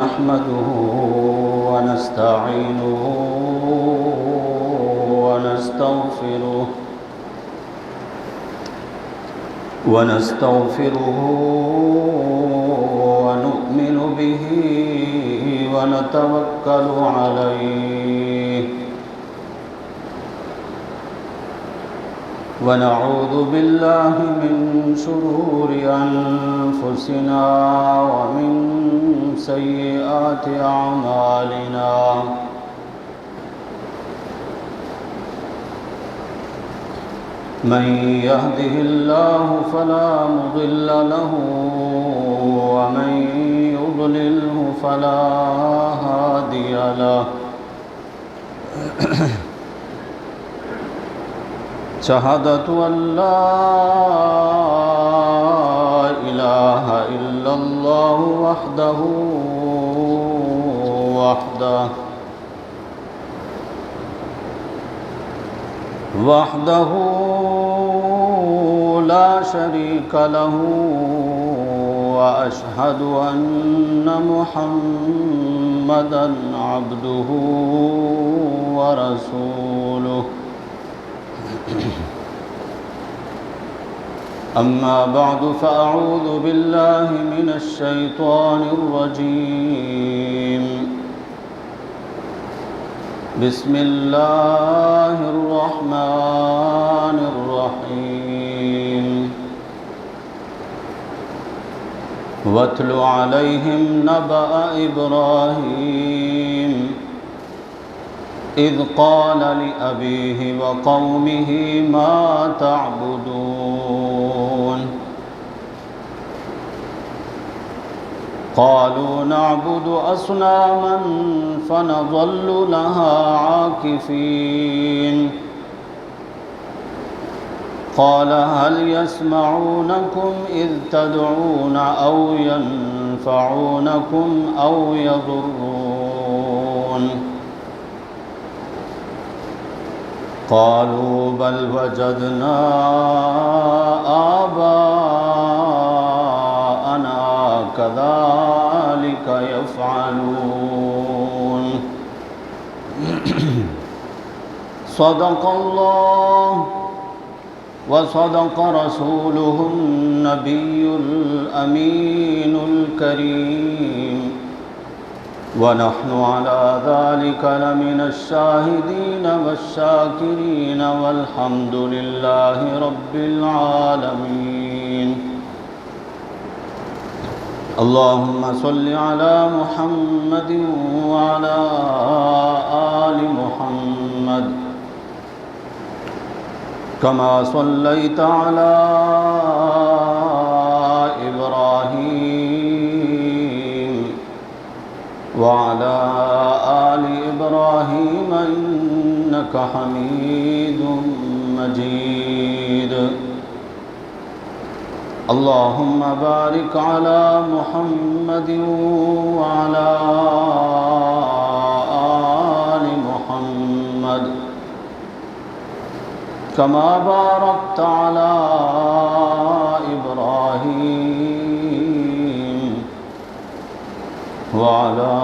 نحمده ونستعينه ونستغفره ونؤمن به ونتوكل عليه ونعوذ بالله من شرور أنفسنا ومن سيئات أعمالنا من يهده الله فلا مضل له ومن يضلله فلا هادي له شهادة أن لا إله إلا الله وحده لا شريك له وأشهد أن محمدًا عبده ورسوله أما بعد فأعوذ بالله من الشيطان الرجيم بسم الله الرحمن الرحيم واتل عليهم نبأ إبراهيم إذ قال لأبيه وقومه ما تعبدون قالوا نعبد أصناما فنظل لها عاكفين قال هل يسمعونكم إذ تدعون أو ينفعونكم أو يضرون قالوا بل وجدنا آباءنا كذلك يفعلون صدق الله وصدق رسوله النبي الأمين الكريم ونحن على ذلك لمن الشاهدين والشاكرين والحمد لله رب العالمين اللهم صل على محمد وعلى آل محمد كما صليت على إبراهيم وعلى آل إبراهيم إنك حميد مجيد اللهم بارك على محمد وعلى آل محمد كما باركت على إبراهيم وعلى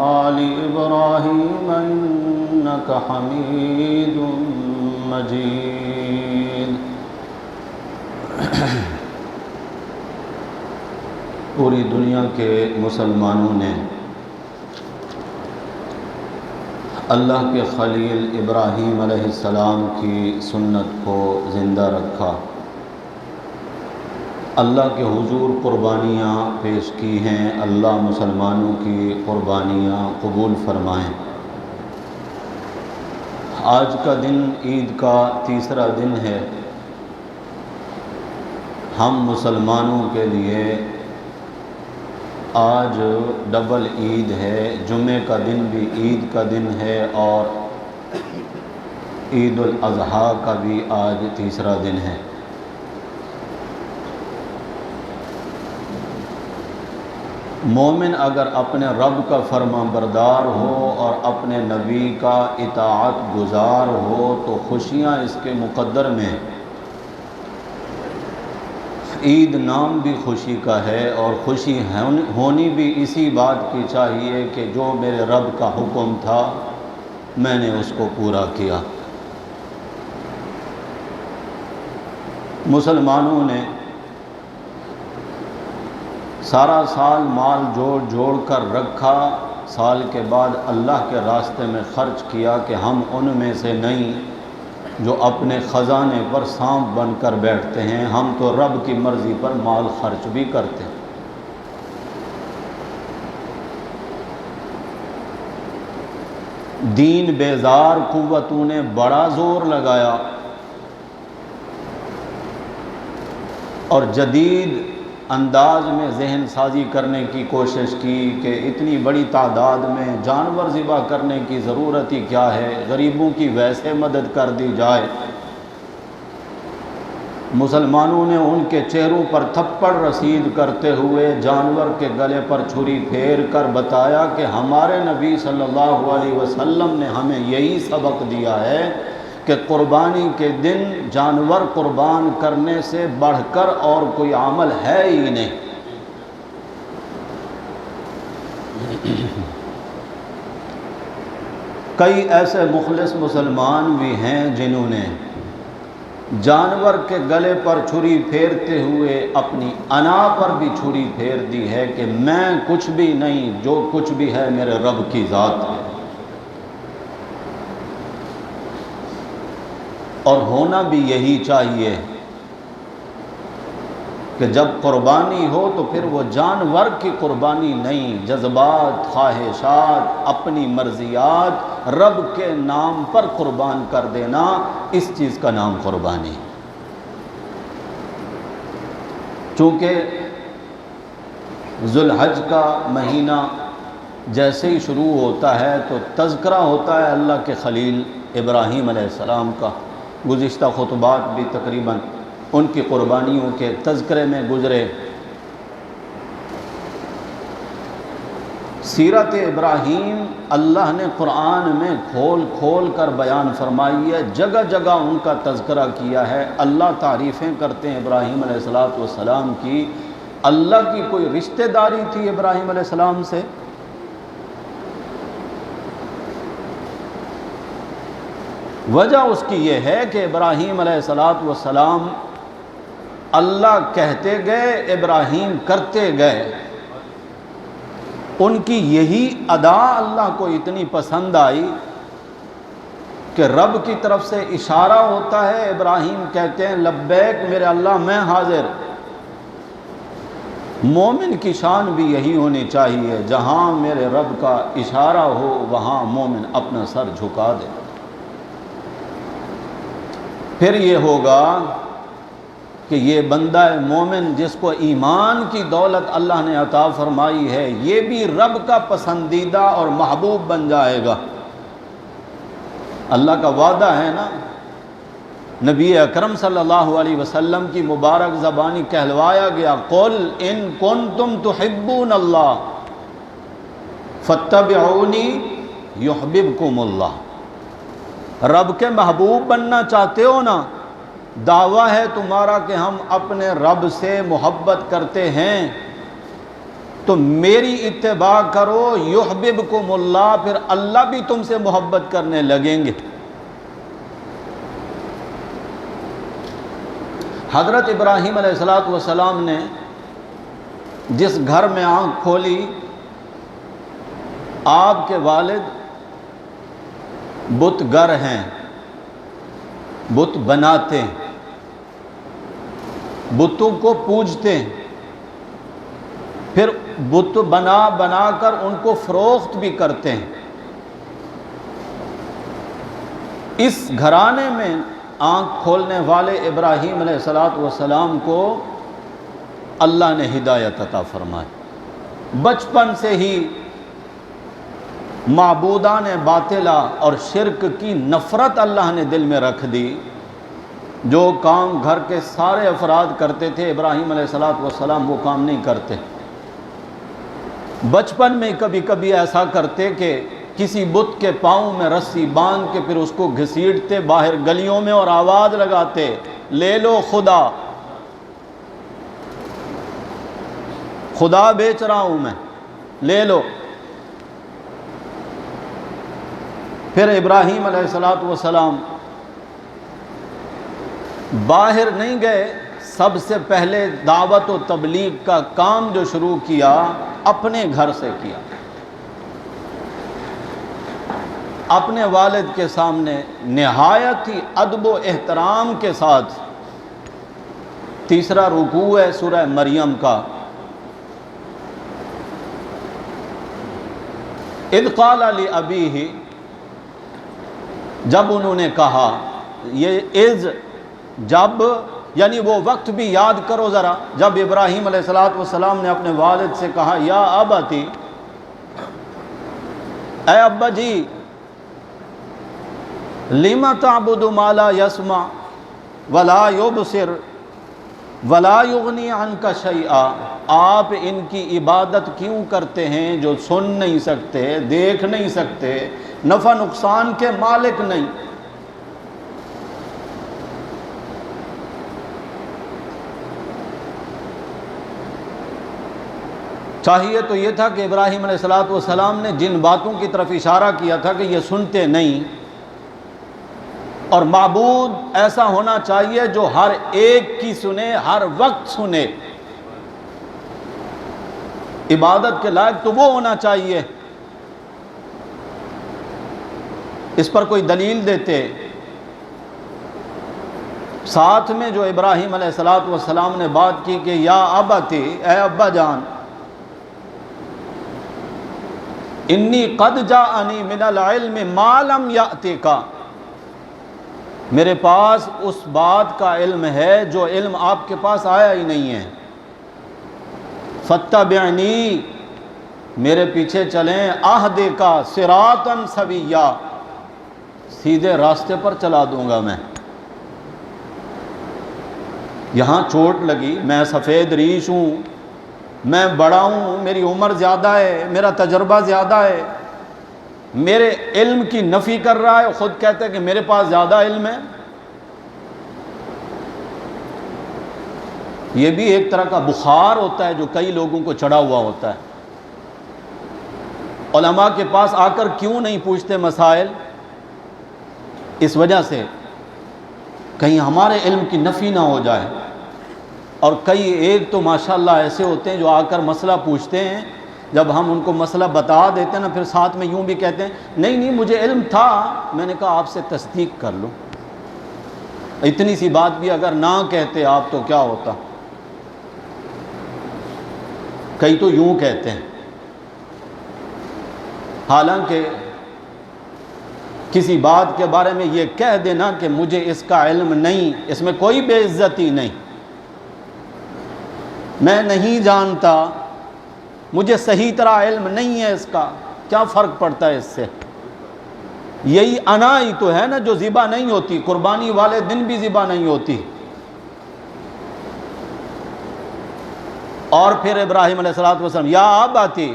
آل إبراهيم إنك حميد مجيد پوری دنیا کے مسلمانوں نے اللہ کے خلیل ابراہیم علیہ السلام کی سنت کو زندہ رکھا، اللہ کے حضور قربانیاں پیش کی ہیں، اللہ مسلمانوں کی قربانیاں قبول فرمائیں۔ آج کا دن عید کا تیسرا دن ہے۔ ہم مسلمانوں کے لیے آج ڈبل عید ہے، جمعہ کا دن بھی عید کا دن ہے اور عید الاضحیٰ کا بھی آج تیسرا دن ہے۔ مومن اگر اپنے رب کا فرما بردار ہو اور اپنے نبی کا اطاعت گزار ہو تو خوشیاں اس کے مقدر میں عید نام بھی خوشی کا ہے، اور خوشی ہونی بھی اسی بات کی چاہیے کہ جو میرے رب کا حکم تھا میں نے اس کو پورا کیا۔ مسلمانوں نے سارا سال مال جوڑ کر رکھا، سال کے بعد اللہ کے راستے میں خرچ کیا کہ ہم ان میں سے نہیں جو اپنے خزانے پر سانپ بن کر بیٹھتے ہیں، ہم تو رب کی مرضی پر مال خرچ بھی کرتے ہیں۔ دین بیزار قوتوں نے بڑا زور لگایا اور جدید انداز میں ذہن سازی کرنے کی کوشش کی کہ اتنی بڑی تعداد میں جانور ذبح کرنے کی ضرورت ہی کیا ہے، غریبوں کی ویسے مدد کر دی جائے۔ مسلمانوں نے ان کے چہروں پر تھپڑ رسید کرتے ہوئے جانور کے گلے پر چھری پھیر کر بتایا کہ ہمارے نبی صلی اللہ علیہ وسلم نے ہمیں یہی سبق دیا ہے کہ قربانی کے دن جانور قربان کرنے سے بڑھ کر اور کوئی عمل ہے ہی نہیں۔ کئی ایسے مخلص مسلمان بھی ہیں جنہوں نے جانور کے گلے پر چھری پھیرتے ہوئے اپنی انا پر بھی چھری پھیر دی ہے کہ میں کچھ بھی نہیں، جو کچھ بھی ہے میرے رب کی ذات ہے۔ اور ہونا بھی یہی چاہیے کہ جب قربانی ہو تو پھر وہ جانور کی قربانی نہیں، جذبات، خواہشات، اپنی مرضیات رب کے نام پر قربان کر دینا، اس چیز کا نام قربانی۔ چونکہ ذو الحج کا مہینہ جیسے ہی شروع ہوتا ہے تو تذکرہ ہوتا ہے اللہ کے خلیل ابراہیم علیہ السلام کا۔ گزشتہ خطبات بھی تقریباً ان کی قربانیوں کے تذکرے میں گزرے۔ سیرت ابراہیم اللہ نے قرآن میں کھول کھول کر بیان فرمائی ہے، جگہ جگہ ان کا تذکرہ کیا ہے۔ اللہ تعریفیں کرتے ہیں ابراہیم علیہ السلام کی۔ اللہ کی کوئی رشتہ داری تھی ابراہیم علیہ السلام سے؟ وجہ اس کی یہ ہے کہ ابراہیم علیہ السلام اللہ کہتے گئے، ابراہیم کرتے گئے۔ ان کی یہی ادا اللہ کو اتنی پسند آئی کہ رب کی طرف سے اشارہ ہوتا ہے، ابراہیم کہتے ہیں لبیک میرے اللہ میں حاضر۔ مومن کی شان بھی یہی ہونی چاہیے، جہاں میرے رب کا اشارہ ہو وہاں مومن اپنا سر جھکا دے۔ پھر یہ ہوگا کہ یہ بندہ مومن جس کو ایمان کی دولت اللہ نے عطا فرمائی ہے، یہ بھی رب کا پسندیدہ اور محبوب بن جائے گا۔ اللہ کا وعدہ ہے نا، نبی اکرم صلی اللہ علیہ وسلم کی مبارک زبانی کہلوایا گیا، قل ان کنتم تحبون اللہ فاتبعونی یحببکم اللہ۔ رب کے محبوب بننا چاہتے ہو نا، دعویٰ ہے تمہارا کہ ہم اپنے رب سے محبت کرتے ہیں تو میری اتباع کرو، یحببکم اللہ، پھر اللہ بھی تم سے محبت کرنے لگیں گے۔ حضرت ابراہیم علیہ السلام نے جس گھر میں آنکھ کھولی، آپ کے والد بت گر ہیں، بت بناتے ہیں، بتوں کو پوجتے ہیں، پھر بت بنا کر ان کو فروخت بھی کرتے ہیں۔ اس گھرانے میں آنکھ کھولنے والے ابراہیم علیہ السلام کو اللہ نے ہدایت عطا فرمائی۔ بچپن سے ہی معبودان باطلہ اور شرک کی نفرت اللہ نے دل میں رکھ دی۔ جو کام گھر کے سارے افراد کرتے تھے، ابراہیم علیہ السلام وہ کام نہیں کرتے۔ بچپن میں کبھی کبھی ایسا کرتے کہ کسی بت کے پاؤں میں رسی باندھ کے پھر اس کو گھسیٹتے باہر گلیوں میں اور آواز لگاتے، لے لو خدا۔ خدا بیچ رہا ہوں میں، لے لو۔ پھر ابراہیم علیہ الصلوۃ والسلام باہر نہیں گئے، سب سے پہلے دعوت و تبلیغ کا کام جو شروع کیا اپنے گھر سے کیا، اپنے والد کے سامنے نہایت ہی ادب و احترام کے ساتھ۔ تیسرا رکوع ہے سورہ مریم کا، اذ قال لأبیہ، جب انہوں نے کہا، یہ اذ جب یعنی وہ وقت بھی یاد کرو ذرا، جب ابراہیم علیہ السلام نے اپنے والد سے کہا یا ابتی، اے ابا جی، لم تعبد ما لا يسمع ولا يبصر ولا یغنی عنک شیئا، آپ ان کی عبادت کیوں کرتے ہیں جو سن نہیں سکتے، دیکھ نہیں سکتے، نفع نقصان کے مالک نہیں۔ چاہیے تو یہ تھا کہ ابراہیم علیہ السلام نے جن باتوں کی طرف اشارہ کیا تھا کہ یہ سنتے نہیں، اور معبود ایسا ہونا چاہیے جو ہر ایک کی سنے، ہر وقت سنے، عبادت کے لائق تو وہ ہونا چاہیے۔ اس پر کوئی دلیل دیتے، ساتھ میں جو ابراہیم علیہ السلام نے بات کی کہ یا ابتی، اے ابا جان، انی قد جاءنی من العلم ما لم یأتک، میرے پاس اس بات کا علم ہے جو علم آپ کے پاس آیا ہی نہیں ہے، فاتبعنی، میرے پیچھے چلیں، اہدک صراطا سویا، سیدھے راستے پر چلا دوں گا میں۔ یہاں چوٹ لگی، میں سفید ریش ہوں، میں بڑا ہوں، میری عمر زیادہ ہے، میرا تجربہ زیادہ ہے، میرے علم کی نفی کر رہا ہے، خود کہتا ہے کہ میرے پاس زیادہ علم ہے۔ یہ بھی ایک طرح کا بخار ہوتا ہے جو کئی لوگوں کو چڑھا ہوا ہوتا ہے۔ علماء کے پاس آ کر کیوں نہیں پوچھتے مسائل؟ اس وجہ سے کہیں ہمارے علم کی نفی نہ ہو جائے۔ اور کئی ایک تو ماشاءاللہ ایسے ہوتے ہیں جو آ کر مسئلہ پوچھتے ہیں، جب ہم ان کو مسئلہ بتا دیتے ہیں نا، پھر ساتھ میں یوں بھی کہتے ہیں نہیں نہیں مجھے علم تھا۔ میں نے کہا آپ سے تصدیق کر لو، اتنی سی بات بھی اگر نہ کہتے آپ تو کیا ہوتا۔ کئی تو یوں کہتے ہیں، حالانکہ کسی بات کے بارے میں یہ کہہ دینا کہ مجھے اس کا علم نہیں، اس میں کوئی بے عزتی نہیں، میں نہیں جانتا، مجھے صحیح طرح علم نہیں ہے اس کا، کیا فرق پڑتا ہے اس سے؟ یہی انا ہی تو ہے نا جو ذبح نہیں ہوتی، قربانی والے دن بھی ذبح نہیں ہوتی۔ اور پھر ابراہیم علیہ السلام یا اباتی،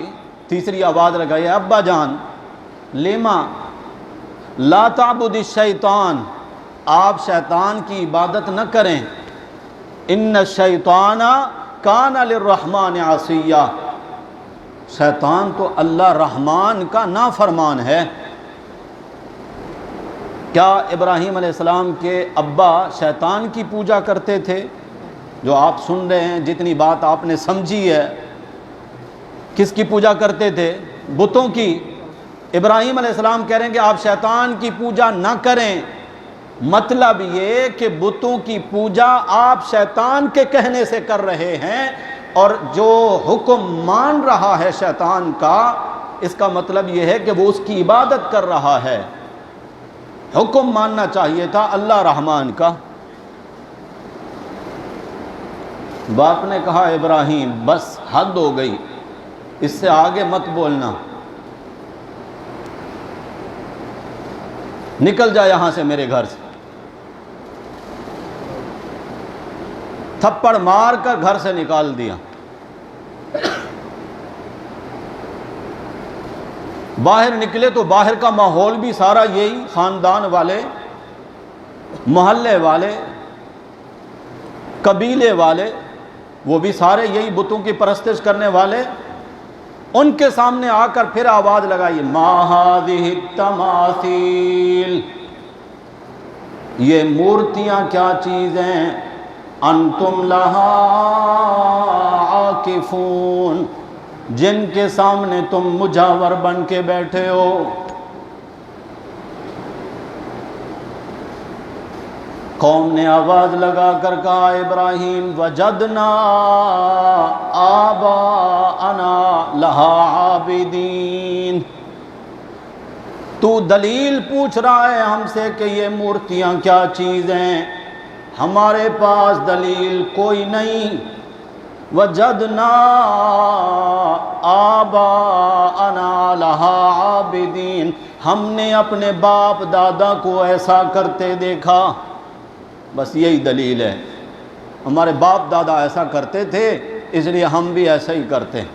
تیسری آواز لگائی، ابا جان، لما لا تعبد الشیطان، آپ شیطان کی عبادت نہ کریں، ان الشیطان کان للرحمن عصیا، شیطان تو اللہ رحمان کا نافرمان ہے۔ کیا ابراہیم علیہ السلام کے ابا شیطان کی پوجا کرتے تھے؟ جو آپ سن رہے ہیں، جتنی بات آپ نے سمجھی ہے، کس کی پوجا کرتے تھے؟ بتوں کی۔ ابراہیم علیہ السلام کہہ رہے ہیں کہ آپ شیطان کی پوجا نہ کریں، مطلب یہ کہ بتوں کی پوجا آپ شیطان کے کہنے سے کر رہے ہیں، اور جو حکم مان رہا ہے شیطان کا، اس کا مطلب یہ ہے کہ وہ اس کی عبادت کر رہا ہے۔ حکم ماننا چاہیے تھا اللہ رحمان کا۔ باپ نے کہا ابراہیم بس حد ہو گئی، اس سے آگے مت بولنا، نکل جا یہاں سے میرے گھر سے۔ تھپڑ مار کر گھر سے نکال دیا۔ باہر نکلے تو باہر کا ماحول بھی سارا یہی، خاندان والے، محلے والے، قبیلے والے، وہ بھی سارے یہی بتوں کی پرستش کرنے والے، ان کے سامنے آ کر پھر آواز لگائی، ما هذه التماثیل، یہ مورتیاں کیا چیز ہیں، انتم لہا عاکفون، جن کے سامنے تم مجاور بن کے بیٹھے ہو۔ قوم نے آواز لگا کر کہا، ابراہیم وجدنا آباءنا لہا عابدین، تو دلیل پوچھ رہا ہے ہم سے کہ یہ مورتیاں کیا چیز ہیں، ہمارے پاس دلیل کوئی نہیں۔ وجدنا آباءنا لہا عابدین، ہم نے اپنے باپ دادا کو ایسا کرتے دیکھا، بس یہی دلیل ہے، ہمارے باپ دادا ایسا کرتے تھے اس لیے ہم بھی ایسا ہی کرتے ہیں۔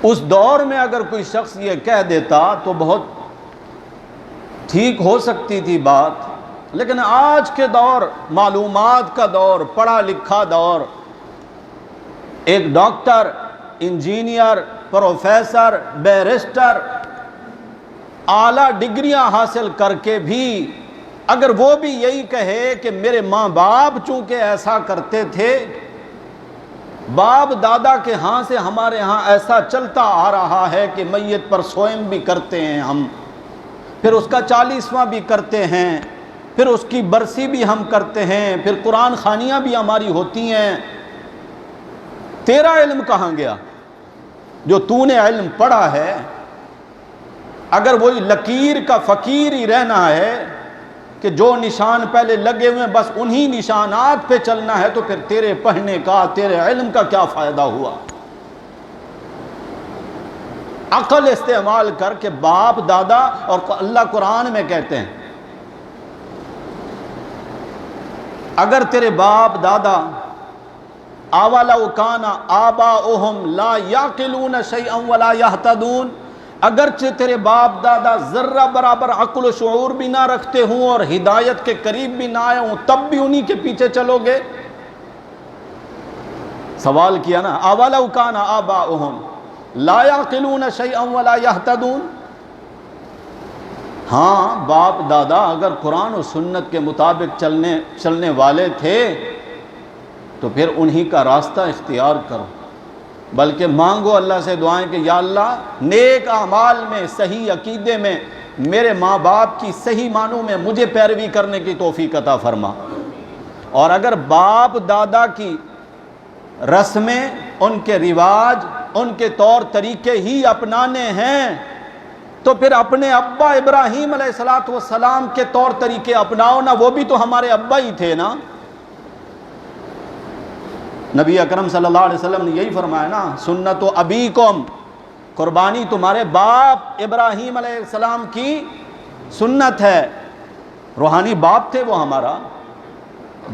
اس دور میں اگر کوئی شخص یہ کہہ دیتا تو بہت ٹھیک ہو سکتی تھی بات، لیکن آج کے دور، معلومات کا دور، پڑھا لکھا دور، ایک ڈاکٹر، انجینئر، پروفیسر، بیرسٹر، اعلیٰ ڈگریاں حاصل کر کے بھی اگر وہ بھی یہی کہے کہ میرے ماں باپ چونکہ ایسا کرتے تھے، باپ دادا کے ہاں سے ہمارے ہاں ایسا چلتا آ رہا ہے کہ میت پر سوئم بھی کرتے ہیں ہم، پھر اس کا 40واں بھی کرتے ہیں، پھر اس کی برسی بھی ہم کرتے ہیں، پھر قرآن خوانیاں بھی ہماری ہوتی ہیں، تیرا علم کہاں گیا؟ جو تو نے علم پڑھا ہے، اگر وہی لکیر کا فقیر ہی رہنا ہے کہ جو نشان پہلے لگے ہوئے ہیں بس انہی نشانات پہ چلنا ہے، تو پھر تیرے پڑھنے کا، تیرے علم کا کیا فائدہ ہوا؟ عقل استعمال کر کے باپ دادا، اور اللہ قرآن میں کہتے ہیں اگر تیرے باپ دادا اولو کان آباؤہم لا یعقلون شیئا ولا یہتدون، اگرچہ تیرے باپ دادا ذرہ برابر عقل و شعور بھی نہ رکھتے ہوں اور ہدایت کے قریب بھی نہ آئے ہوں، تب بھی انہی کے پیچھے چلو گے؟ سوال کیا نا، اولو کان آباؤہم لا یعقلون شیئا ولا یہتدون۔ ہاں، باپ دادا اگر قرآن و سنت کے مطابق چلنے والے تھے تو پھر انہی کا راستہ اختیار کرو، بلکہ مانگو اللہ سے دعائیں کہ یا اللہ نیک اعمال میں، صحیح عقیدے میں، میرے ماں باپ کی صحیح معنوں میں مجھے پیروی کرنے کی توفیق عطا فرما۔ اور اگر باپ دادا کی رسمیں، ان کے رواج، ان کے طور طریقے ہی اپنانے ہیں تو پھر اپنے ابا ابراہیم علیہ السلام کے طور طریقے اپناؤ نا، وہ بھی تو ہمارے ابا ہی تھے نا۔ نبی اکرم صلی اللہ علیہ وسلم نے یہی فرمایا نا، سنت ابیکم، قربانی تمہارے باپ ابراہیم علیہ السلام کی سنت ہے۔ روحانی باپ تھے وہ ہمارا،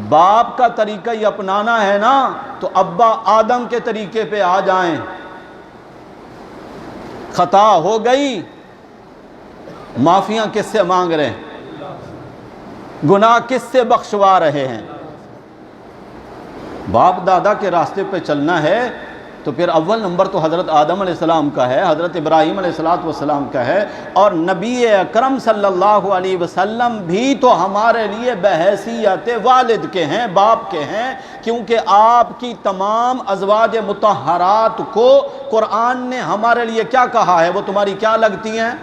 باپ کا طریقہ ہی اپنانا ہے نا، تو ابا آدم کے طریقے پہ آ جائیں۔ خطا ہو گئی، معافیاں کس سے مانگ رہے ہیں؟ گناہ کس سے بخشوا رہے ہیں؟ باپ دادا کے راستے پہ چلنا ہے تو پھر اول نمبر تو حضرت آدم علیہ السلام کا ہے، حضرت ابراہیم علیہ السلام کا ہے، اور نبی اکرم صلی اللہ علیہ وسلم بھی تو ہمارے لیے بحیثیت والد کے ہیں، باپ کے ہیں، کیونکہ آپ کی تمام ازواج مطہرات کو قرآن نے ہمارے لیے کیا کہا ہے؟ وہ تمہاری کیا لگتی ہیں؟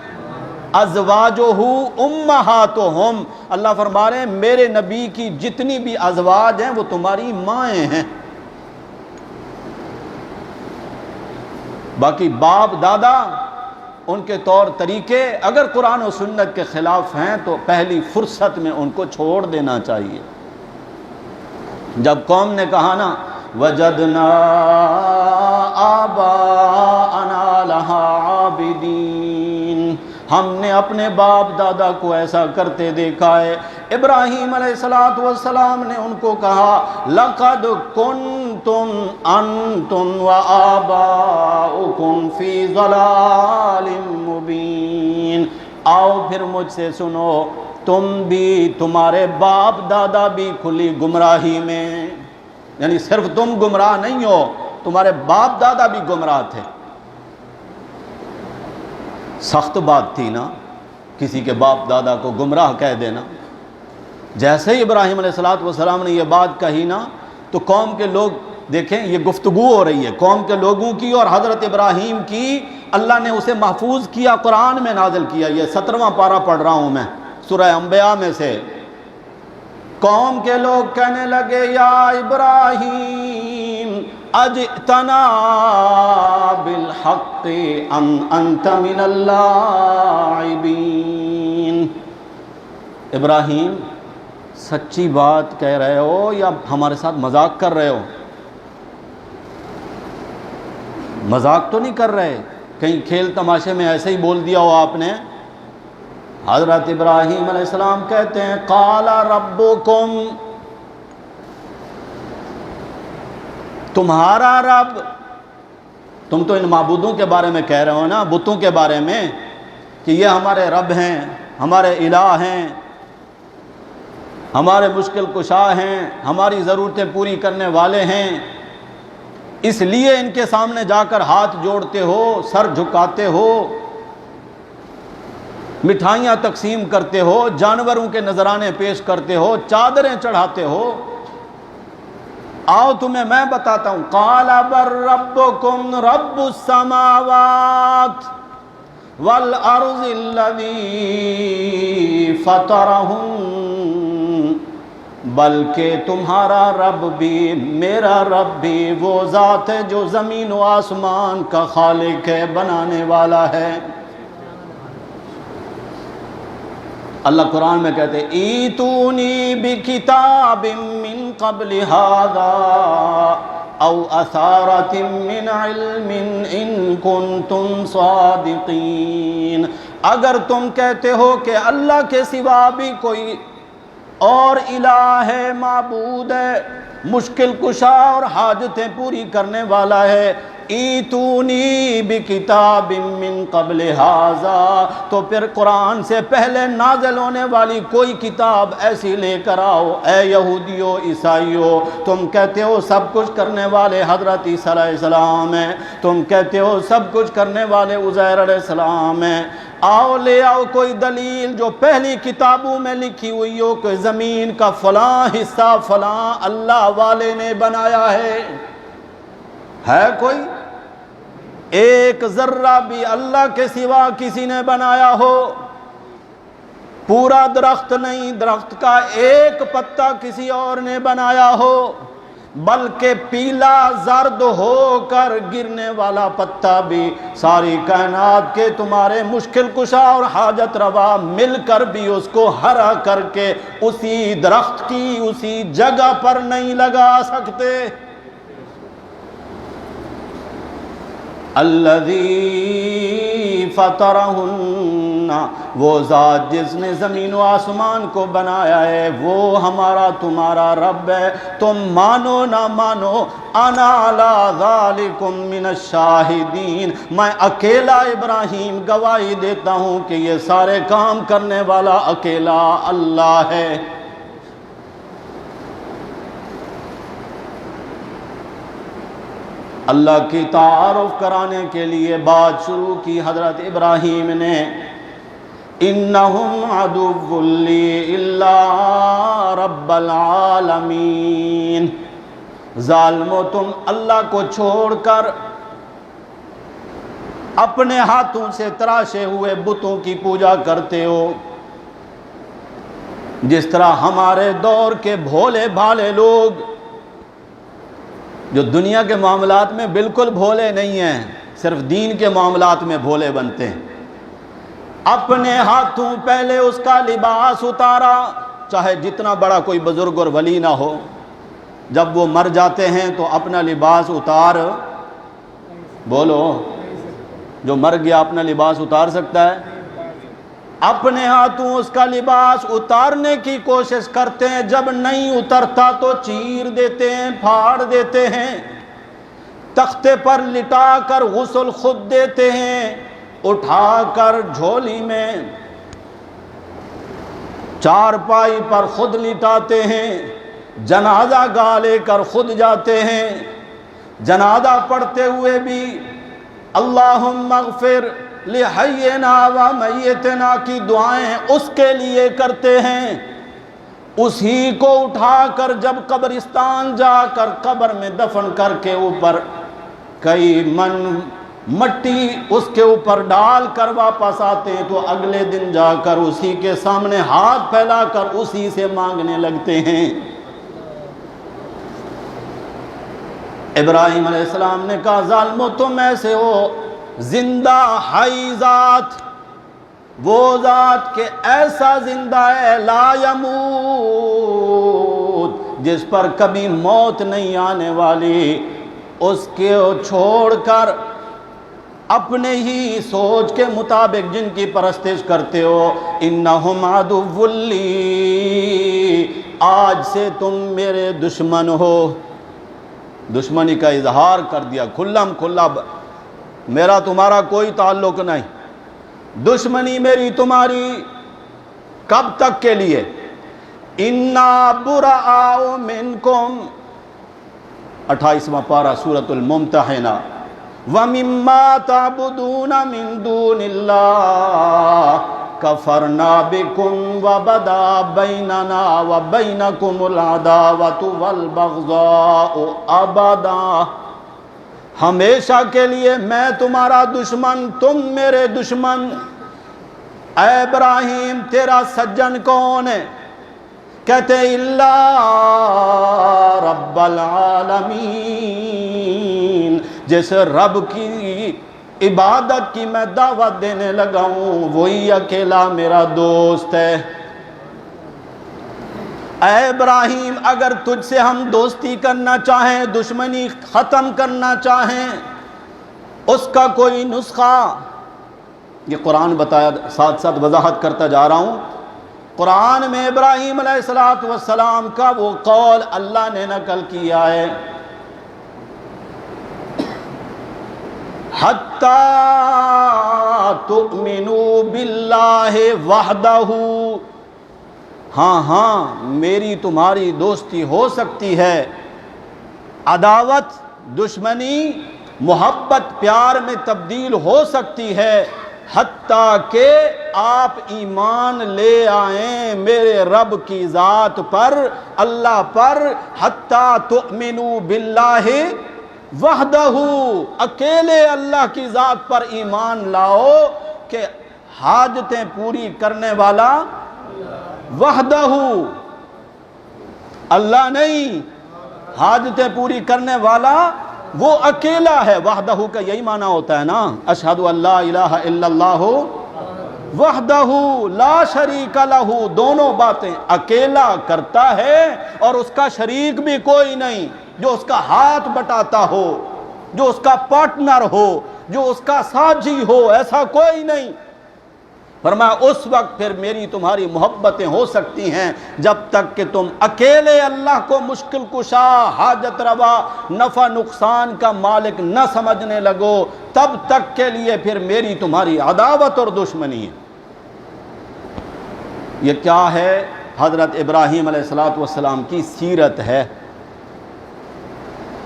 ازواجہ امہاتہم، اللہ فرما رہے ہیں میرے نبی کی جتنی بھی ازواج ہیں وہ تمہاری مائیں ہیں۔ باقی باپ دادا، ان کے طور طریقے اگر قرآن و سنت کے خلاف ہیں تو پہلی فرصت میں ان کو چھوڑ دینا چاہیے۔ جب قوم نے کہا نا وجدنا آباءنا لہا عابدین، ہم نے اپنے باپ دادا کو ایسا کرتے دیکھا ہے، ابراہیم علیہ السلام نے ان کو کہا لَقَدْ كُنْتُمْ أَنْتُمْ وَآبَاؤُكُمْ فِي ضَلَالٍ مُبِينٍ، آؤ پھر مجھ سے سنو، تم بھی، تمہارے باپ دادا بھی کھلی گمراہی میں۔ یعنی صرف تم گمراہ نہیں ہو، تمہارے باپ دادا بھی گمراہ تھے۔ سخت بات تھی نا کسی کے باپ دادا کو گمراہ کہہ دینا۔ جیسے ہی ابراہیم علیہ السلام نے یہ بات کہی نا تو قوم کے لوگ، دیکھیں یہ گفتگو ہو رہی ہے قوم کے لوگوں کی اور حضرت ابراہیم کی، اللہ نے اسے محفوظ کیا، قرآن میں نازل کیا۔ یہ 17واں پارہ پڑھ رہا ہوں میں سورہ انبیاء میں سے۔ قوم کے لوگ کہنے لگے یا ابراہیم اجئتنا بالحق ام انت من اللاعبین، ابراہیم سچی بات کہہ رہے ہو یا ہمارے ساتھ مذاق کر رہے ہو؟ مذاق تو نہیں کر رہے، کہیں کھیل تماشے میں ایسے ہی بول دیا ہو آپ نے؟ حضرت ابراہیم علیہ السلام کہتے ہیں قال ربکم، تمہارا رب، تم تو ان معبودوں کے بارے میں کہہ رہے ہو نا، بتوں کے بارے میں کہ یہ ہمارے رب ہیں، ہمارے الہ ہیں، ہمارے مشکل کشا ہیں، ہماری ضرورتیں پوری کرنے والے ہیں، اس لیے ان کے سامنے جا کر ہاتھ جوڑتے ہو، سر جھکاتے ہو، مٹھائیاں تقسیم کرتے ہو، جانوروں کے نذرانے پیش کرتے ہو، چادریں چڑھاتے ہو؟ آؤ تمہیں میں بتاتا ہوں۔ قال بل ربکم رب السماوات والارض الذی فطرہم، بلکہ تمہارا رب بھی، میرا رب بھی وہ ذات ہے جو زمین و آسمان کا خالق ہے، بنانے والا ہے۔ اللہ قرآن میں کہتے ہیں ایتونی بکتاب من قبل ھذا او اثارۃ من علم ان کنتم صادقین، اگر تم کہتے ہو کہ اللہ کے سوا بھی کوئی اور الہ ہے، معبود ہے، مشکل کشا اور حاجتیں پوری کرنے والا ہے، ایتونی بکتاب من قبل ھذا، تو پھر قرآن سے پہلے نازل ہونے والی کوئی کتاب ایسی لے کر آؤ۔ اے یہودیو عیسائیو، تم کہتے ہو سب کچھ کرنے والے حضرت عیسیٰ علیہ السلام ہیں، تم کہتے ہو سب کچھ کرنے والے عزیر علیہ السلام ہیں، آؤ لے آؤ کوئی دلیل جو پہلی کتابوں میں لکھی ہوئی ہو کہ زمین کا فلاں حصہ فلاں اللہ والے نے بنایا ہے کوئی؟ ایک ذرہ بھی اللہ کے سوا کسی نے بنایا ہو؟ پورا درخت نہیں، درخت کا ایک پتا کسی اور نے بنایا ہو؟ بلکہ پیلا زرد ہو کر گرنے والا پتا بھی ساری کائنات کے تمہارے مشکل کشا اور حاجت روا مل کر بھی اس کو ہرا کر کے اسی درخت کی اسی جگہ پر نہیں لگا سکتے۔ الذی فطرہن، وہ ذات جس نے زمین و آسمان کو بنایا ہے، وہ ہمارا تمہارا رب ہے، تم مانو نہ مانو، انا علی ذالکم من الشاہدین، میں اکیلا ابراہیم گواہی دیتا ہوں کہ یہ سارے کام کرنے والا اکیلا اللہ ہے۔ اللہ کی تعارف کرانے کے لیے بات شروع کی حضرت ابراہیم نے، انہم عدو لی الا رب العالمین، ظالمو تم اللہ کو چھوڑ کر اپنے ہاتھوں سے تراشے ہوئے بتوں کی پوجا کرتے ہو، جس طرح ہمارے دور کے بھولے بھالے لوگ جو دنیا کے معاملات میں بالکل بھولے نہیں ہیں، صرف دین کے معاملات میں بھولے بنتے ہیں، اپنے ہاتھوں پہلے اس کا لباس اتارا، چاہے جتنا بڑا کوئی بزرگ اور ولی نہ ہو، جب وہ مر جاتے ہیں تو اپنا لباس اتار، بولو جو مر گیا اپنا لباس اتار سکتا ہے؟ اپنے ہاتھوں اس کا لباس اتارنے کی کوشش کرتے ہیں، جب نہیں اترتا تو چیر دیتے ہیں، پھاڑ دیتے ہیں، تختے پر لٹا کر غسل خود دیتے ہیں، اٹھا کر جھولی میں چارپائی پر خود لٹاتے ہیں، جنازہ گاہ لے کر خود جاتے ہیں، جنازہ پڑھتے ہوئے بھی اللہم اغفر لحینا و میتنا کی دعائیں اس کے لیے کرتے ہیں۔ اسی کو اٹھا کر جب قبرستان جا کر قبر میں دفن کر کے اوپر کئی من مٹی اس کے اوپر ڈال کر واپس آتے ہیں تو اگلے دن جا کر اسی کے سامنے ہاتھ پھیلا کر اسی سے مانگنے لگتے ہیں۔ ابراہیم علیہ السلام نے کہا ظالمو تم ایسے ہو، زندہ حی ذات، وہ ذات کہ ایسا زندہ ہے لا یموت، جس پر کبھی موت نہیں آنے والی، اس کے چھوڑ کر اپنے ہی سوچ کے مطابق جن کی پرستش کرتے ہو، انہم عدو لی، آج سے تم میرے دشمن ہو۔ دشمنی کا اظہار کر دیا کھلم کھلا، میرا تمہارا کوئی تعلق نہیں، دشمنی میری تمہاری۔ کب تک کے لیے؟ انا براء منکم، 28واں پارہ سورۃ الممتحنہ، وَمِمَّا تَعْبُدُونَ مِن دُونِ اللَّهِ كَفَرْنَا بِكُمْ وَبَدَا بَيْنَنَا وَبَيْنَكُمُ الْعَدَاوَةُ وَالْبَغْضَاءُ أَبَدًا، ہمیشہ کے لیے میں تمہارا دشمن، تم میرے دشمن۔ اے ابراہیم تیرا سجن کون ہے؟ کہتے اللہ رب العالمین، جس رب کی عبادت کی میں دعوت دینے لگا ہوں وہی اکیلا میرا دوست ہے۔ اے ابراہیم اگر تجھ سے ہم دوستی کرنا چاہیں، دشمنی ختم کرنا چاہیں، اس کا کوئی نسخہ، یہ قرآن بتایا، ساتھ ساتھ وضاحت کرتا جا رہا ہوں۔ قرآن میں ابراہیم علیہ السلام کا وہ قول اللہ نے نقل کیا ہے، حَتَّى تُؤْمِنُوا بِاللَّهِ وَحْدَهُ، ہاں میری تمہاری دوستی ہو سکتی ہے، عداوت دشمنی محبت پیار میں تبدیل ہو سکتی ہے، حتیٰ کہ آپ ایمان لے آئیں میرے رب کی ذات پر، اللہ پر، حتیٰ تؤمنوا باللہ وحدہ، اکیلے اللہ کی ذات پر ایمان لاؤ کہ حاجتیں پوری کرنے والا وحدہ، اللہ نہیں، حاجتیں پوری کرنے والا وہ اکیلا ہے۔ وحدہ کا یہی معنی ہوتا ہے نا، اشہد ان لا الہ الا اللہ وحدہ لا شریک لہ، دونوں باتیں، اکیلا کرتا ہے اور اس کا شریک بھی کوئی نہیں، جو اس کا ہاتھ بٹاتا ہو، جو اس کا پارٹنر ہو، جو اس کا ساتھی ہو، ایسا کوئی نہیں۔ فرمایا اس وقت پھر میری تمہاری محبتیں ہو سکتی ہیں جب تک کہ تم اکیلے اللہ کو مشکل کشا، حاجت روا، نفع نقصان کا مالک نہ سمجھنے لگو، تب تک کے لیے پھر میری تمہاری عداوت اور دشمنی ہے۔ یہ کیا ہے؟ حضرت ابراہیم علیہ السلام کی سیرت ہے۔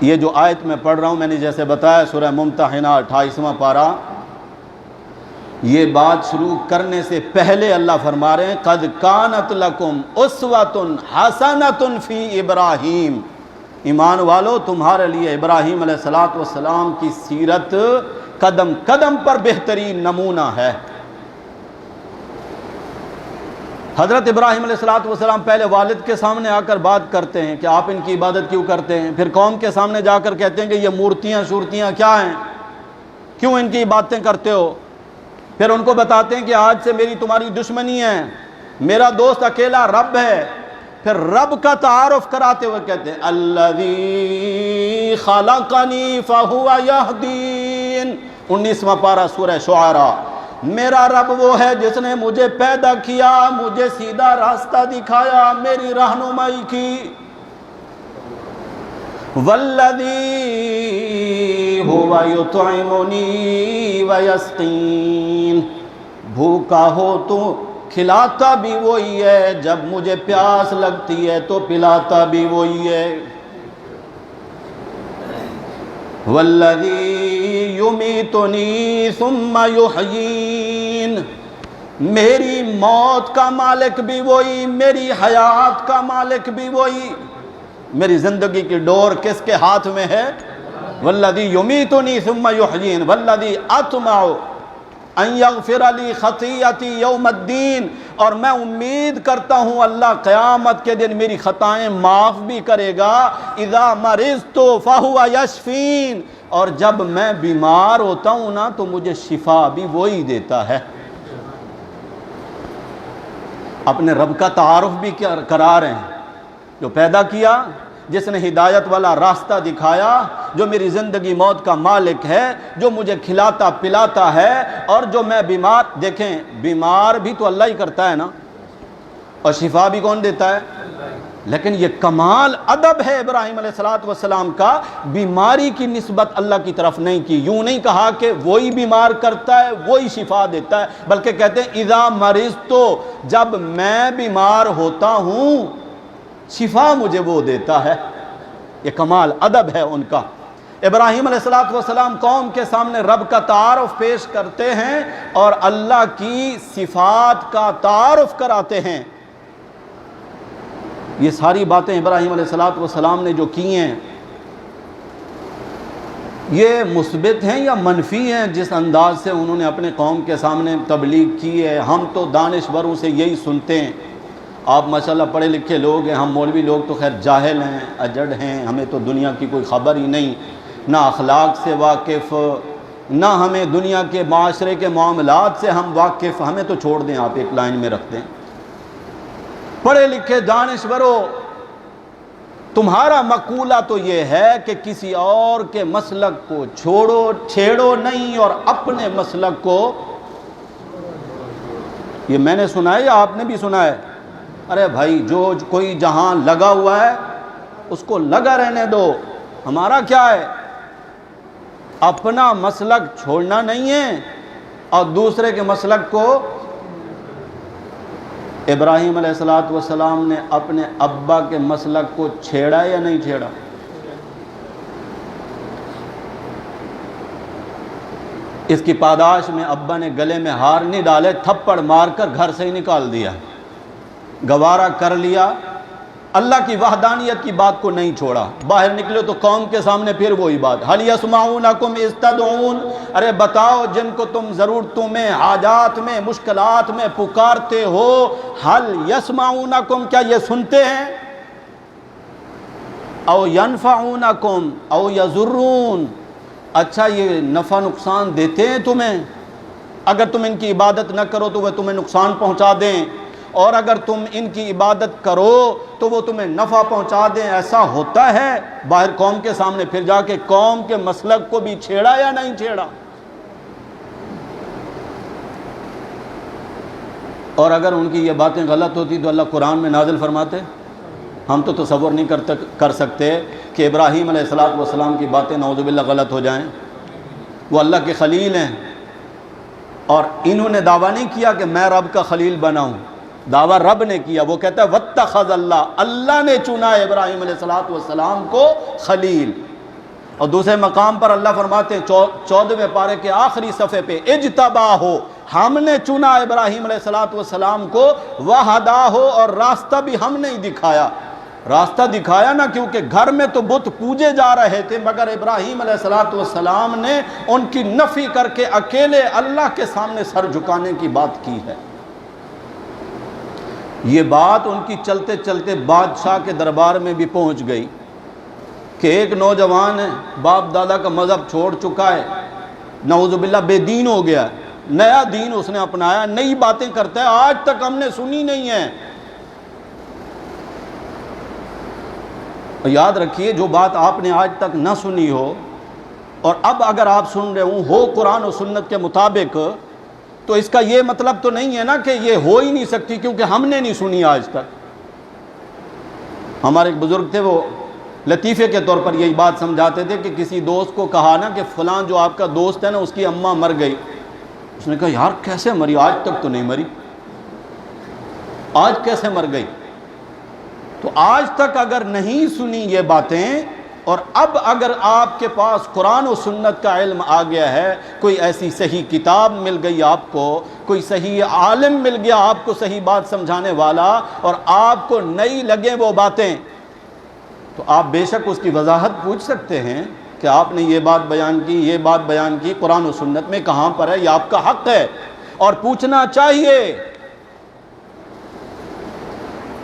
یہ جو آیت میں پڑھ رہا ہوں، میں نے جیسے بتایا سورہ ممتحنہ 28واں پارہ، یہ بات شروع کرنے سے پہلے اللہ فرما رہے ہیں قد کانت لکم اسوۃ حسنۃ فی ابراہیم، ایمان والو تمہارے لیے ابراہیم علیہ السلام کی سیرت قدم قدم پر بہترین نمونہ ہے۔ حضرت ابراہیم علیہ السلام پہلے والد کے سامنے آ کر بات کرتے ہیں کہ آپ ان کی عبادت کیوں کرتے ہیں، پھر قوم کے سامنے جا کر کہتے ہیں کہ یہ مورتیاں شورتیاں کیا ہیں، کیوں ان کی باتیں کرتے ہو، پھر ان کو بتاتے ہیں کہ آج سے میری تمہاری دشمنی ہے، میرا دوست اکیلا رب ہے، پھر رب کا تعارف کراتے ہوئے کہتے ہیں الذی خلقنی فہو یہدین، 19واں پارہ سورہ شعراء، میرا رب وہ ہے جس نے مجھے پیدا کیا، مجھے سیدھا راستہ دکھایا، میری رہنمائی کی، والذی هو یطعمنی ویسقین، بھوکا ہو تو کھلاتا بھی وہی ہے، جب مجھے پیاس لگتی ہے تو پلاتا بھی وہی ہے۔ والذی یمیتنی ثم یحیین، میری موت کا مالک بھی وہی، میری حیات کا مالک بھی وہی۔ میری زندگی کی ڈور کس کے ہاتھ میں ہے؟ والذی یمیتنی ثم یحیین والذی اطمع ان یغفر لی خطیئتی یوم الدین، اور میں امید کرتا ہوں اللہ قیامت کے دن میری خطائیں معاف بھی کرے گا۔ اذا مرضت فہو یشفین، اور جب میں بیمار ہوتا ہوں نا تو مجھے شفا بھی وہی دیتا ہے۔ اپنے رب کا تعارف بھی کرا رہے ہیں، جو پیدا کیا، جس نے ہدایت والا راستہ دکھایا، جو میری زندگی موت کا مالک ہے، جو مجھے کھلاتا پلاتا ہے، اور جو میں بیمار، دیکھیں بیمار بھی تو اللہ ہی کرتا ہے نا، اور شفا بھی کون دیتا ہے؟ لیکن یہ کمال ادب ہے ابراہیم علیہ السلام کا، بیماری کی نسبت اللہ کی طرف نہیں کی، یوں نہیں کہا کہ وہی بیمار کرتا ہے وہی شفا دیتا ہے، بلکہ کہتے ہیں اذا مرضت، جب میں بیمار ہوتا ہوں شفا مجھے وہ دیتا ہے۔ یہ کمال ادب ہے ان کا۔ ابراہیم علیہ السلام قوم کے سامنے رب کا تعارف پیش کرتے ہیں اور اللہ کی صفات کا تعارف کراتے ہیں۔ یہ ساری باتیں ابراہیم علیہ السلام نے جو کی ہیں، یہ مثبت ہیں یا منفی ہیں جس انداز سے انہوں نے اپنے قوم کے سامنے تبلیغ کی ہے؟ ہم تو دانشوروں سے یہی سنتے ہیں، آپ ماشاءاللہ پڑھے لکھے لوگ ہیں، ہم مولوی لوگ تو خیر جاہل ہیں، اجڑ ہیں، ہمیں تو دنیا کی کوئی خبر ہی نہیں، نہ اخلاق سے واقف، نہ ہمیں دنیا کے معاشرے کے معاملات سے ہم واقف، ہمیں تو چھوڑ دیں، آپ ایک لائن میں رکھ دیں۔ پڑھے لکھے دانشوروں، تمہارا مقولہ تو یہ ہے کہ کسی اور کے مسلک کو چھیڑو نہیں اور اپنے مسلک کو، یہ میں نے سنا ہے یا آپ نے بھی سنا ہے؟ ارے بھائی جو کوئی جہاں لگا ہوا ہے اس کو لگا رہنے دو، ہمارا کیا ہے؟ اپنا مسلک چھوڑنا نہیں ہے اور دوسرے کے مسلک کو۔ ابراہیم علیہ السلام نے اپنے ابا کے مسلک کو چھیڑا یا نہیں چھیڑا؟ اس کی پاداش میں ابا نے گلے میں ہار نہیں ڈالے، تھپڑ مار کر گھر سے ہی نکال دیا، گوارا کر لیا، اللہ کی وحدانیت کی بات کو نہیں چھوڑا۔ باہر نکلے تو قوم کے سامنے پھر وہی بات، حل یسمعونکم اذ تدعون، ارے بتاؤ جن کو تم ضرورتوں میں، حاجات میں، مشکلات میں پکارتے ہو، حل یسمعونکم، کیا یہ سنتے ہیں؟ او ینفعونکم او یضرون، اچھا یہ نفع نقصان دیتے ہیں تمہیں؟ اگر تم ان کی عبادت نہ کرو تو وہ تمہیں نقصان پہنچا دیں، اور اگر تم ان کی عبادت کرو تو وہ تمہیں نفع پہنچا دیں، ایسا ہوتا ہے؟ باہر قوم کے سامنے پھر جا کے قوم کے مسلک کو بھی چھیڑا یا نہیں چھیڑا؟ اور اگر ان کی یہ باتیں غلط ہوتی تو اللہ قرآن میں نازل فرماتے؟ ہم تو تصور نہیں کر سکتے کہ ابراہیم علیہ السلام کی باتیں نعوذ باللہ غلط ہو جائیں۔ وہ اللہ کے خلیل ہیں، اور انہوں نے دعویٰ نہیں کیا کہ میں رب کا خلیل بناؤں، دعویٰ رب نے کیا۔ وہ کہتا ہے واتخذ اللہ، اللہ نے چنا ابراہیم علیہ السلام کو خلیل۔ اور دوسرے مقام پر اللہ فرماتے ہیں 14ویں پارے کے آخری صفحے پہ، اجتباہ، ہم نے چنا ابراہیم علیہ السلام کو، وہداہ، اور راستہ بھی ہم نے دکھایا۔ راستہ دکھایا نا، کیونکہ گھر میں تو بت پوجے جا رہے تھے، مگر ابراہیم علیہ السلام نے ان کی نفی کر کے اکیلے اللہ کے سامنے سر جھکانے کی بات کی ہے۔ یہ بات ان کی چلتے چلتے بادشاہ کے دربار میں بھی پہنچ گئی کہ ایک نوجوان ہے، باپ دادا کا مذہب چھوڑ چکا ہے، نعوذ باللہ بے دین ہو گیا، نیا دین اس نے اپنایا، نئی باتیں کرتا ہے، آج تک ہم نے سنی نہیں ہے۔ یاد رکھیے، جو بات آپ نے آج تک نہ سنی ہو اور اب اگر آپ سن رہے ہو قرآن و سنت کے مطابق، تو اس کا یہ مطلب تو نہیں ہے نا کہ یہ ہو ہی نہیں سکتی کیونکہ ہم نے نہیں سنی آج تک۔ ہمارے ایک بزرگ تھے، وہ لطیفے کے طور پر یہی بات سمجھاتے تھے کہ کسی دوست کو کہا نا کہ فلاں جو آپ کا دوست ہے نا اس کی اماں مر گئی، اس نے کہا یار کیسے مری، آج تک تو نہیں مری۔ آج کیسے مر گئی؟ تو آج تک اگر نہیں سنی یہ باتیں، اور اب اگر آپ کے پاس قرآن و سنت کا علم آ گیا ہے، کوئی ایسی صحیح کتاب مل گئی آپ کو، کوئی صحیح عالم مل گیا آپ کو صحیح بات سمجھانے والا، اور آپ کو نئی لگیں وہ باتیں، تو آپ بے شک اس کی وضاحت پوچھ سکتے ہیں کہ آپ نے یہ بات بیان کی، یہ بات بیان کی، قرآن و سنت میں کہاں پر ہے؟ یہ آپ کا حق ہے اور پوچھنا چاہیے۔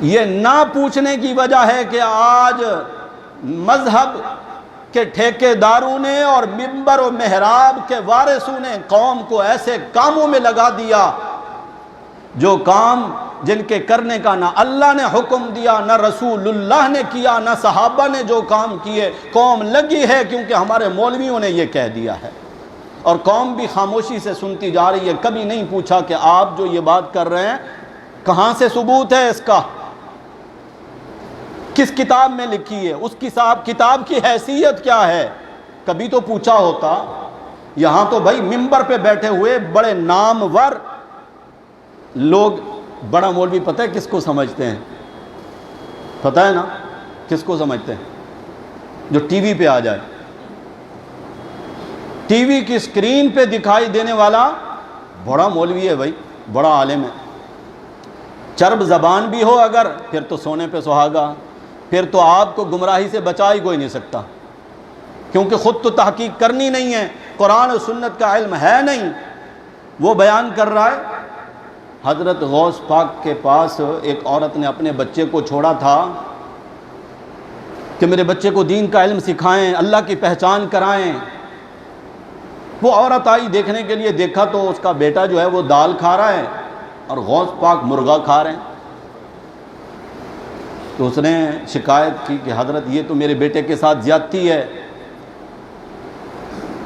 یہ نہ پوچھنے کی وجہ ہے کہ آج مذہب کے ٹھیکیداروں نے اور منبر و محراب کے وارثوں نے قوم کو ایسے کاموں میں لگا دیا جو کام جن کے کرنے کا نہ اللہ نے حکم دیا، نہ رسول اللہ نے کیا، نہ صحابہ نے جو کام کیے، قوم لگی ہے کیونکہ ہمارے مولویوں نے یہ کہہ دیا ہے، اور قوم بھی خاموشی سے سنتی جا رہی ہے۔ کبھی نہیں پوچھا کہ آپ جو یہ بات کر رہے ہیں کہاں سے ثبوت ہے اس کا، کس کتاب میں لکھی ہے، اس کتاب کی حیثیت کیا ہے؟ کبھی تو پوچھا ہوتا۔ یہاں تو بھائی منبر پہ بیٹھے ہوئے بڑے نامور لوگ، بڑا مولوی پتہ ہے کس کو سمجھتے ہیں؟ پتہ ہے نا کس کو سمجھتے ہیں؟ جو ٹی وی پہ آ جائے، ٹی وی کی سکرین پہ دکھائی دینے والا بڑا مولوی ہے بھائی، بڑا عالم ہے۔ چرب زبان بھی ہو اگر، پھر تو سونے پہ سہاگا، پھر تو آپ کو گمراہی سے بچا ہی کوئی نہیں سکتا، کیونکہ خود تو تحقیق کرنی نہیں ہے، قرآن و سنت کا علم ہے نہیں، وہ بیان کر رہا ہے۔ حضرت غوث پاک کے پاس ایک عورت نے اپنے بچے کو چھوڑا تھا کہ میرے بچے کو دین کا علم سکھائیں، اللہ کی پہچان کرائیں۔ وہ عورت آئی دیکھنے کے لیے، دیکھا تو اس کا بیٹا جو ہے وہ دال کھا رہا ہے اور غوث پاک مرغا کھا رہے ہیں۔ تو اس نے شکایت کی کہ حضرت یہ تو میرے بیٹے کے ساتھ زیادتی ہے۔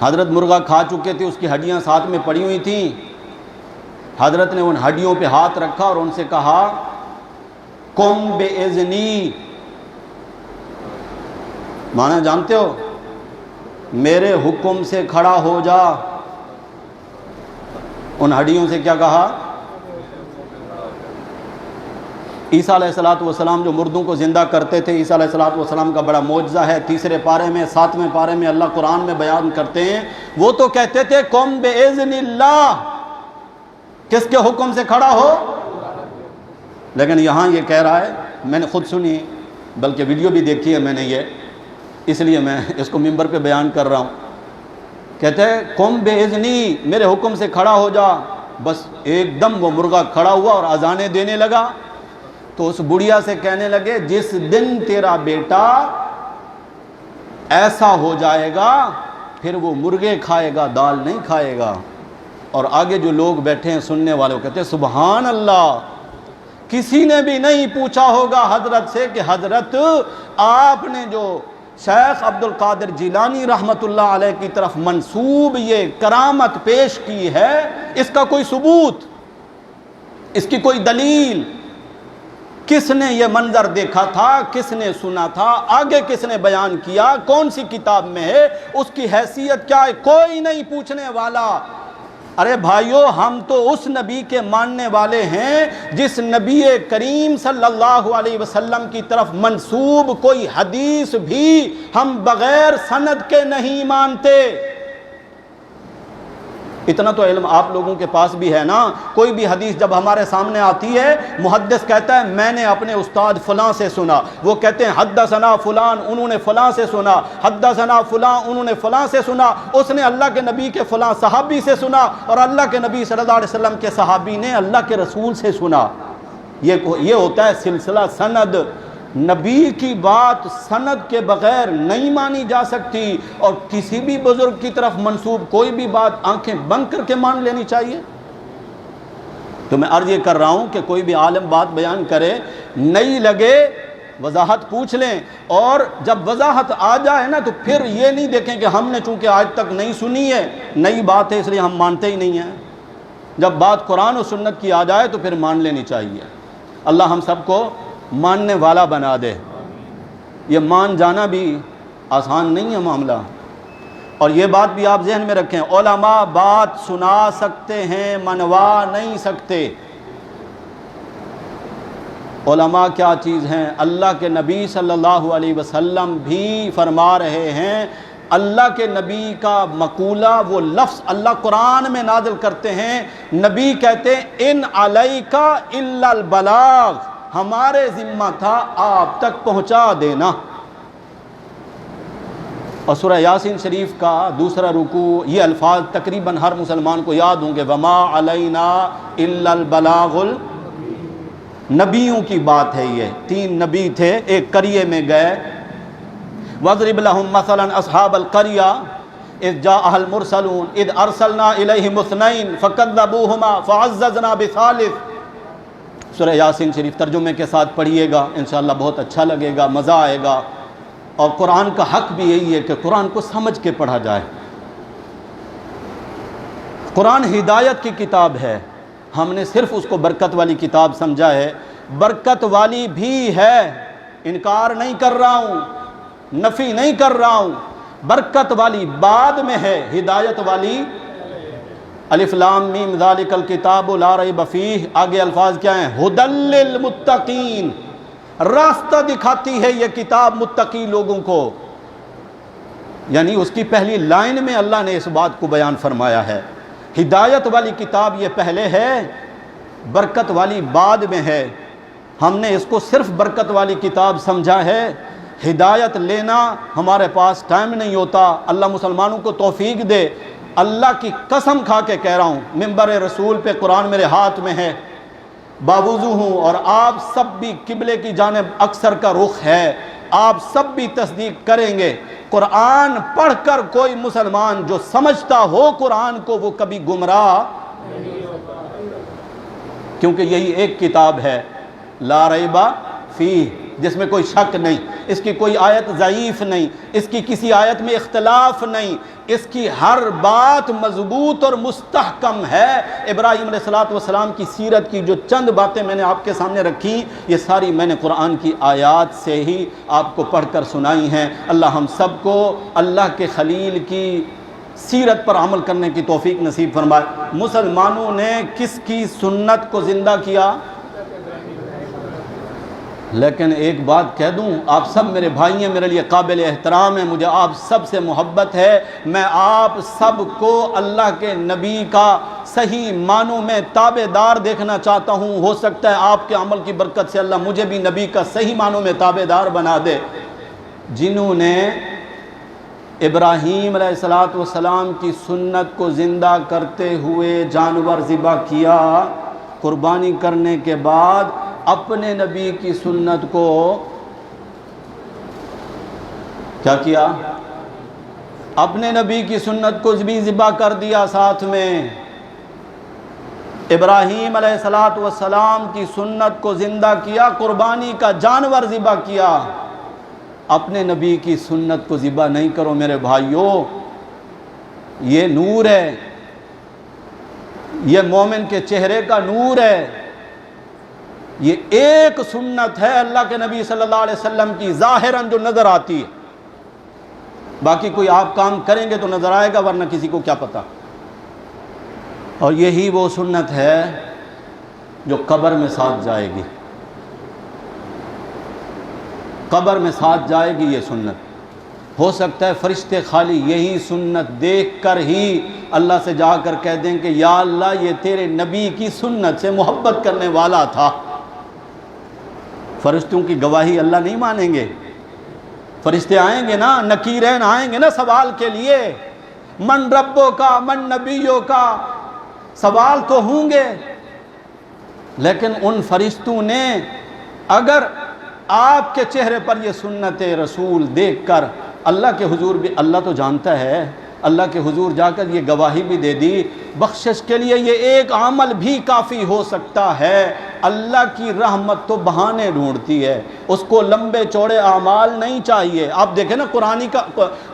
حضرت مرغا کھا چکے تھے، اس کی ہڈیاں ساتھ میں پڑی ہوئی تھیں۔ حضرت نے ان ہڈیوں پہ ہاتھ رکھا اور ان سے کہا قم بِإِذْنِی، معنی جانتے ہو؟ میرے حکم سے کھڑا ہو جا۔ ان ہڈیوں سے کیا کہا؟ عیسیٰ علیہ السلام جو مردوں کو زندہ کرتے تھے، عیسیٰ علیہ السلام کا بڑا معجزہ ہے، 3 پارے میں 7ویں پارے میں اللہ قرآن میں بیان کرتے ہیں۔ وہ تو کہتے تھے قم بِإِذْنِ اللہ، کس کے حکم سے کھڑا ہو؟ لیکن یہاں یہ کہہ رہا ہے، میں نے خود سنی بلکہ ویڈیو بھی دیکھی ہے میں نے، یہ اس لیے میں اس کو منبر پہ بیان کر رہا ہوں۔ کہتے ہیں قم بِإِذْنِی، میرے حکم سے کھڑا ہو جا۔ بس ایک دم وہ مرغا کھڑا ہوا اور اذانیں دینے لگا۔ تو اس بڑھیا سے کہنے لگے جس دن تیرا بیٹا ایسا ہو جائے گا پھر وہ مرغے کھائے گا، دال نہیں کھائے گا۔ اور آگے جو لوگ بیٹھے ہیں سننے والے کہتے ہیں سبحان اللہ، کسی نے بھی نہیں پوچھا ہوگا حضرت سے کہ حضرت آپ نے جو شیخ عبد القادر جیلانی رحمت اللہ علیہ کی طرف منسوب یہ کرامت پیش کی ہے، اس کا کوئی ثبوت، اس کی کوئی دلیل، کس نے یہ منظر دیکھا تھا، کس نے سنا تھا، آگے کس نے بیان کیا، کون سی کتاب میں ہے، اس کی حیثیت کیا ہے، کوئی نہیں پوچھنے والا۔ ارے بھائیو، ہم تو اس نبی کے ماننے والے ہیں جس نبی کریم صلی اللہ علیہ وسلم کی طرف منسوب کوئی حدیث بھی ہم بغیر سند کے نہیں مانتے۔ اتنا تو علم آپ لوگوں کے پاس بھی ہے نا، کوئی بھی حدیث جب ہمارے سامنے آتی ہے، محدث کہتا ہے میں نے اپنے استاد فلاں سے سنا، وہ کہتے ہیں حدثنا فلان، انہوں نے فلاں سے سنا، حدثنا فلاں، انہوں نے فلاں سے سنا، اس نے اللہ کے نبی کے فلاں صحابی سے سنا، اور اللہ کے نبی صلی اللہ علیہ وسلم کے صحابی نے اللہ کے رسول سے سنا۔ یہ ہوتا ہے سلسلہ سند۔ نبی کی بات سند کے بغیر نہیں مانی جا سکتی، اور کسی بھی بزرگ کی طرف منسوب کوئی بھی بات آنکھیں بند کر کے مان لینی چاہیے۔ تو میں عرض یہ کر رہا ہوں کہ کوئی بھی عالم بات بیان کرے، نہیں لگے وضاحت پوچھ لیں، اور جب وضاحت آ جائے نا تو پھر یہ نہیں دیکھیں کہ ہم نے چونکہ آج تک نہیں سنی ہے، نئی بات ہے اس لیے ہم مانتے ہی نہیں ہیں۔ جب بات قرآن و سنت کی آ جائے تو پھر مان لینی چاہیے۔ اللہ ہم سب کو ماننے والا بنا دے۔ یہ مان جانا بھی آسان نہیں ہے معاملہ، اور یہ بات بھی آپ ذہن میں رکھیں، علماء بات سنا سکتے ہیں، منوا نہیں سکتے۔ علماء کیا چیز ہیں؟ اللہ کے نبی صلی اللہ علیہ وسلم بھی فرما رہے ہیں، اللہ کے نبی کا مقولہ، وہ لفظ اللہ قرآن میں نازل کرتے ہیں، نبی کہتے ہیں ان علیک الا البلاغ، ہمارے ذمہ تھا آپ تک پہنچا دینا۔ اور سورہ یاسین شریف کا دوسرا رکوع، یہ الفاظ تقریباً ہر مسلمان کو یاد ہوں گے، وما علینا الا البلاغ، نبیوں کی بات ہے۔ یہ 3 نبی تھے، ایک قریے میں گئے، وَاضْرِبْ لَهُمْ مَثَلًا أَصْحَابَ الْقَرْيَةِ إِذْ جَاءَهَا الْمُرْسَلُونَ إِذْ أَرْسَلْنَا إِلَيْهِمُ اثْنَيْنِ فَكَذَّبُوهُمَا فَعَزَّزْنَا بِثَالِثٍ۔ سورہ یاسین شریف ترجمے کے ساتھ پڑھیے گا، انشاءاللہ بہت اچھا لگے گا، مزہ آئے گا۔ اور قرآن کا حق بھی یہی ہے کہ قرآن کو سمجھ کے پڑھا جائے۔ قرآن ہدایت کی کتاب ہے، ہم نے صرف اس کو برکت والی کتاب سمجھا ہے۔ برکت والی بھی ہے، انکار نہیں کر رہا ہوں، نفی نہیں کر رہا ہوں، برکت والی بعد میں ہے، ہدایت والی الف لام میم ذالک الکتاب لا ریب فیہ، آگے الفاظ کیا ہیں؟ ھدی للمتقین، راستہ دکھاتی ہے یہ کتاب متقی لوگوں کو، یعنی اس کی پہلی لائن میں اللہ نے اس بات کو بیان فرمایا ہے۔ ہدایت والی کتاب یہ پہلے ہے، برکت والی بعد میں ہے۔ ہم نے اس کو صرف برکت والی کتاب سمجھا ہے، ہدایت لینا ہمارے پاس ٹائم نہیں ہوتا۔ اللہ مسلمانوں کو توفیق دے، اللہ کی قسم کھا کے کہہ رہا ہوں، منبر رسول پہ قرآن میرے ہاتھ میں ہے، باوضو ہوں، اور آپ سب بھی قبلے کی جانب اکثر کا رخ ہے، آپ سب بھی تصدیق کریں گے، قرآن پڑھ کر کوئی مسلمان جو سمجھتا ہو قرآن کو وہ کبھی گمراہ، کیونکہ یہی ایک کتاب ہے لا ریب فیہ، جس میں کوئی شک نہیں، اس کی کوئی آیت ضعیف نہیں، اس کی کسی آیت میں اختلاف نہیں، اس کی ہر بات مضبوط اور مستحکم ہے۔ ابراہیم علیہ السلام کی سیرت کی جو چند باتیں میں نے آپ کے سامنے رکھی، یہ ساری میں نے قرآن کی آیات سے ہی آپ کو پڑھ کر سنائی ہیں۔ اللہ ہم سب کو اللہ کے خلیل کی سیرت پر عمل کرنے کی توفیق نصیب فرمائے۔ مسلمانوں نے کس کی سنت کو زندہ کیا؟ لیکن ایک بات کہہ دوں، آپ سب میرے بھائی ہیں، میرے لیے قابل احترام ہیں، مجھے آپ سب سے محبت ہے، میں آپ سب کو اللہ کے نبی کا صحیح معنوں میں تابع دار دیکھنا چاہتا ہوں۔ ہو سکتا ہے آپ کے عمل کی برکت سے اللہ مجھے بھی نبی کا صحیح معنوں میں تابع دار بنا دے۔ جنہوں نے ابراہیم علیہ السلام کی سنت کو زندہ کرتے ہوئے جانور ذبح کیا، قربانی کرنے کے بعد اپنے نبی کی سنت کو کیا کیا؟ اپنے نبی کی سنت کو بھی ذبح کر دیا ساتھ میں۔ ابراہیم علیہ السلام کی سنت کو زندہ کیا، قربانی کا جانور ذبح کیا، اپنے نبی کی سنت کو ذبح نہیں کرو میرے بھائیوں۔ یہ نور ہے، یہ مومن کے چہرے کا نور ہے، یہ ایک سنت ہے اللہ کے نبی صلی اللہ علیہ وسلم کی ظاہراً جو نظر آتی ہے، باقی کوئی آپ کام کریں گے تو نظر آئے گا، ورنہ کسی کو کیا پتا۔ اور یہی وہ سنت ہے جو قبر میں ساتھ جائے گی، قبر میں ساتھ جائے گی یہ سنت۔ ہو سکتا ہے فرشتے خالی یہی سنت دیکھ کر ہی اللہ سے جا کر کہہ دیں کہ یا اللہ یہ تیرے نبی کی سنت سے محبت کرنے والا تھا۔ فرشتوں کی گواہی اللہ نہیں مانیں گے، فرشتے آئیں گے نا، نکیرین آئیں گے نا سوال کے لیے، من ربوں کا من نبیوں کا سوال تو ہوں گے، لیکن ان فرشتوں نے اگر آپ کے چہرے پر یہ سنت رسول دیکھ کر اللہ کے حضور بھی، اللہ تو جانتا ہے، اللہ کے حضور جا کر یہ گواہی بھی دے دی، بخشش کے لیے یہ ایک عمل بھی کافی ہو سکتا ہے۔ اللہ کی رحمت تو بہانے ڈھونڈتی ہے، اس کو لمبے چوڑے اعمال نہیں چاہیے۔ آپ دیکھیں نا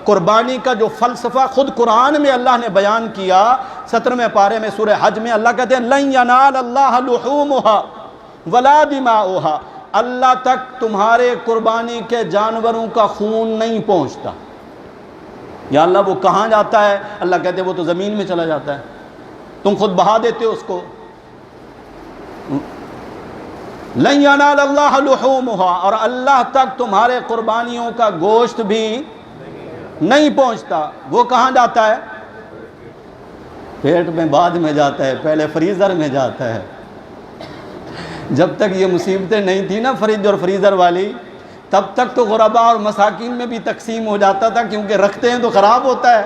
قربانی کا جو فلسفہ خود قرآن میں اللہ نے بیان کیا، 17ویں پارے میں سورہ حج میں اللہ کہتے ہیں لن ینال اللہ لحومها ولا دماؤها، اللہ تک تمہارے قربانی کے جانوروں کا خون نہیں پہنچتا۔ یا اللہ وہ کہاں جاتا ہے؟ اللہ کہتے ہیں وہ تو زمین میں چلا جاتا ہے، تم خود بہا دیتے ہو اس کو۔ لن ینال اللہ لحومہا، اور اللہ تک تمہارے قربانیوں کا گوشت بھی نہیں پہنچتا۔ وہ کہاں جاتا ہے؟ پیٹ میں بعد میں جاتا ہے، پہلے فریزر میں جاتا ہے۔ جب تک یہ مصیبتیں نہیں تھی نا فریج اور فریزر والی، تب تک تو غربا اور مساکین میں بھی تقسیم ہو جاتا تھا، کیونکہ رکھتے ہیں تو خراب ہوتا ہے۔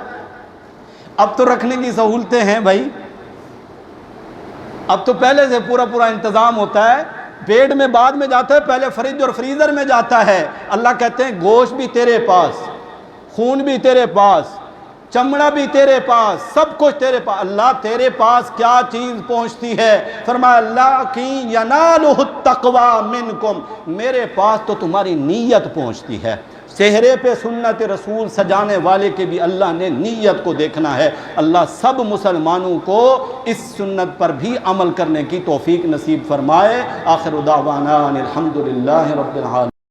اب تو رکھنے کی سہولتیں ہیں بھائی، اب تو پہلے سے پورا انتظام ہوتا ہے۔ پیٹ میں بعد میں جاتا ہے، پہلے فریج اور فریزر میں جاتا ہے۔ اللہ کہتے ہیں گوشت بھی تیرے پاس، خون بھی تیرے پاس، چمڑا بھی تیرے پاس، سب کچھ تیرے پاس۔ اللہ تیرے پاس کیا چیز پہنچتی ہے؟ فرمایا اللہ کی ینالہ التقوی منکم، میرے پاس تو تمہاری نیت پہنچتی ہے۔ چہرے پہ سنت رسول سجانے والے کے بھی اللہ نے نیت کو دیکھنا ہے۔ اللہ سب مسلمانوں کو اس سنت پر بھی عمل کرنے کی توفیق نصیب فرمائے۔ آخر دعوانا الحمدللہ رب العالمین۔